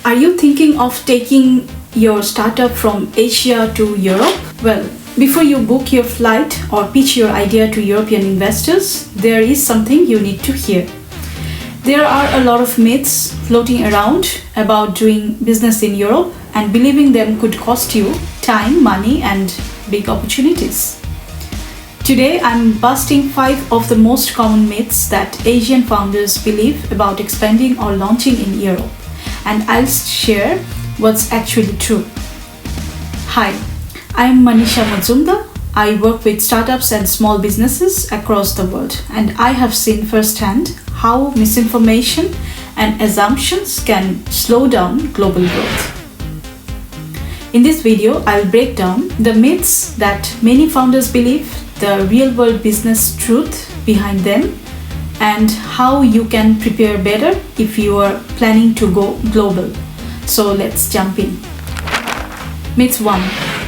Are you thinking of taking your startup from Asia to Europe? Well, before you book your flight or pitch your idea to European investors, there is something you need to hear. There are a lot of myths floating around about doing business in Europe, and believing them could cost you time, money, and big opportunities. Today, I'm busting 5 of the most common myths that Asian founders believe about expanding or launching in Europe, and I'll share what's actually true. Hi, I'm Manisha Mazumdar. I work with startups and small businesses across the world, and I have seen firsthand how misinformation and assumptions can slow down global growth. In this video, I'll break down the myths that many founders believe, the real-world business truth behind them, and how you can prepare better if you are planning to go global. So let's jump in. Myth 1.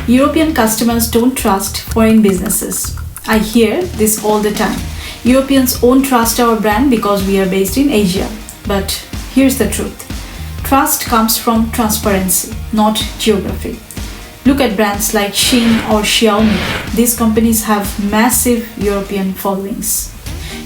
European customers don't trust foreign businesses. I hear this all the time. Europeans won't trust our brand because we are based in Asia. But here's the truth. Trust comes from transparency, not geography. Look at brands like Shein or Xiaomi. These companies have massive European followings.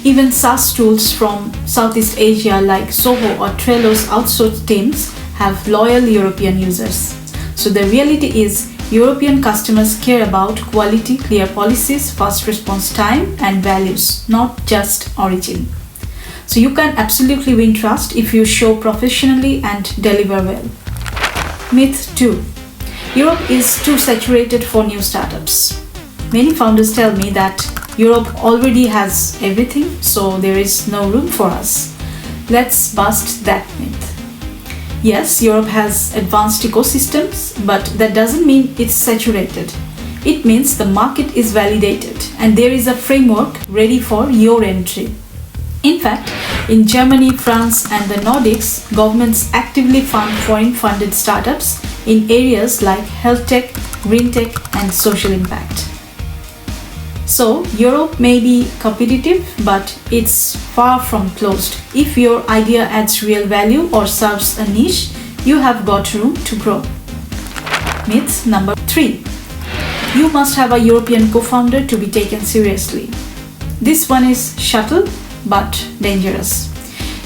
Even SaaS tools from Southeast Asia like Zoho or Trello's outsourced teams have loyal European users. So the reality is, European customers care about quality, clear policies, fast response time, and values, not just origin. So you can absolutely win trust if you show professionally and deliver well. Myth 2. Europe is too saturated for new startups. Many founders tell me that Europe already has everything, so there is no room for us. Let's bust that myth. Yes, Europe has advanced ecosystems, but that doesn't mean it's saturated. It means the market is validated and there is a framework ready for your entry. In fact, in Germany, France, and the Nordics, governments actively fund foreign-funded startups in areas like health tech, green tech, and social impact. So, Europe may be competitive, but it's far from closed. If your idea adds real value or serves a niche, you have got room to grow. Myth number 3. You must have a European co-founder to be taken seriously. This one is subtle but dangerous.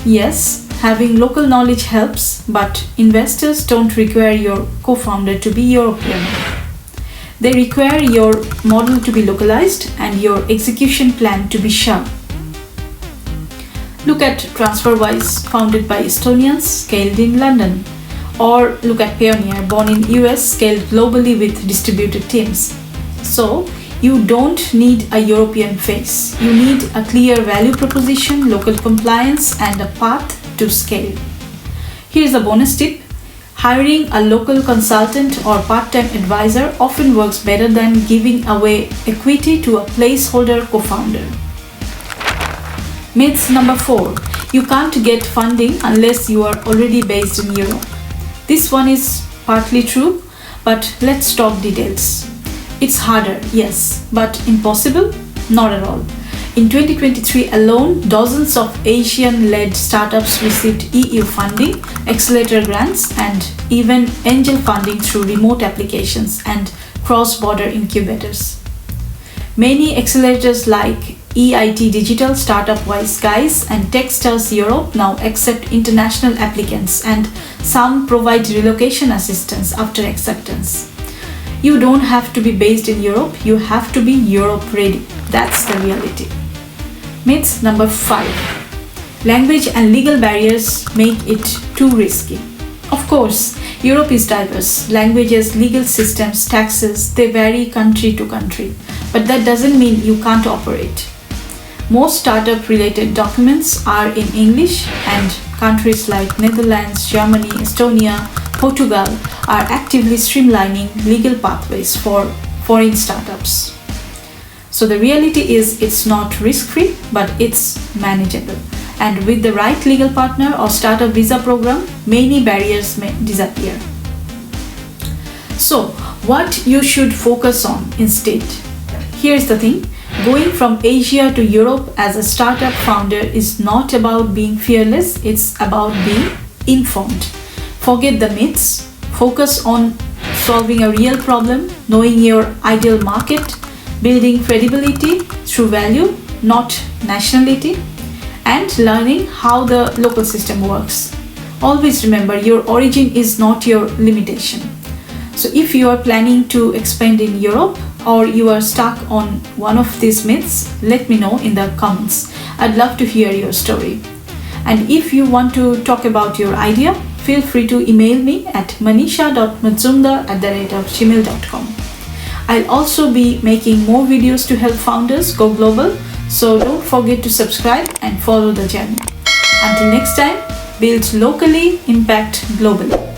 Yes, having local knowledge helps, but investors don't require your co-founder to be European. They require your model to be localized and your execution plan to be sharp. Look at TransferWise, founded by Estonians, scaled in London. Or look at Payoneer, born in US, scaled globally with distributed teams. So, you don't need a European face. You need a clear value proposition, local compliance, and a path to scale. Here's a bonus tip. Hiring a local consultant or part-time advisor often works better than giving away equity to a placeholder co-founder. Myth number 4. You can't get funding unless you are already based in Europe. This one is partly true, but let's talk details. It's harder, yes, but impossible? Not at all. In 2023 alone, dozens of Asian-led startups received EU funding, accelerator grants, and even angel funding through remote applications and cross-border incubators. Many accelerators like EIT Digital, StartupWise Guys, and Techstars Europe now accept international applicants, and some provide relocation assistance after acceptance. You don't have to be based in Europe, you have to be Europe ready. That's the reality. Myth number 5. Language and legal barriers make it too risky. Of course, Europe is diverse. Languages, legal systems, taxes, they vary country to country. But that doesn't mean you can't operate. Most startup-related documents are in English, and countries like Netherlands, Germany, Estonia, Portugal are actively streamlining legal pathways for foreign startups. So the reality is, it's not risk-free, but it's manageable. And with the right legal partner or startup visa program, many barriers may disappear. So, what you should focus on instead? Here's the thing. Going from Asia to Europe as a startup founder is not about being fearless, it's about being informed. Forget the myths, focus on solving a real problem, knowing your ideal market, building credibility through value, not nationality, and learning how the local system works. Always remember, your origin is not your limitation. So if you are planning to expand in Europe or you are stuck on one of these myths, let me know in the comments. I'd love to hear your story. And if you want to talk about your idea, feel free to email me at manisha.mazumdar@gmail.com. I'll also be making more videos to help founders go global, so don't forget to subscribe and follow the journey. Until next time, build locally, impact globally.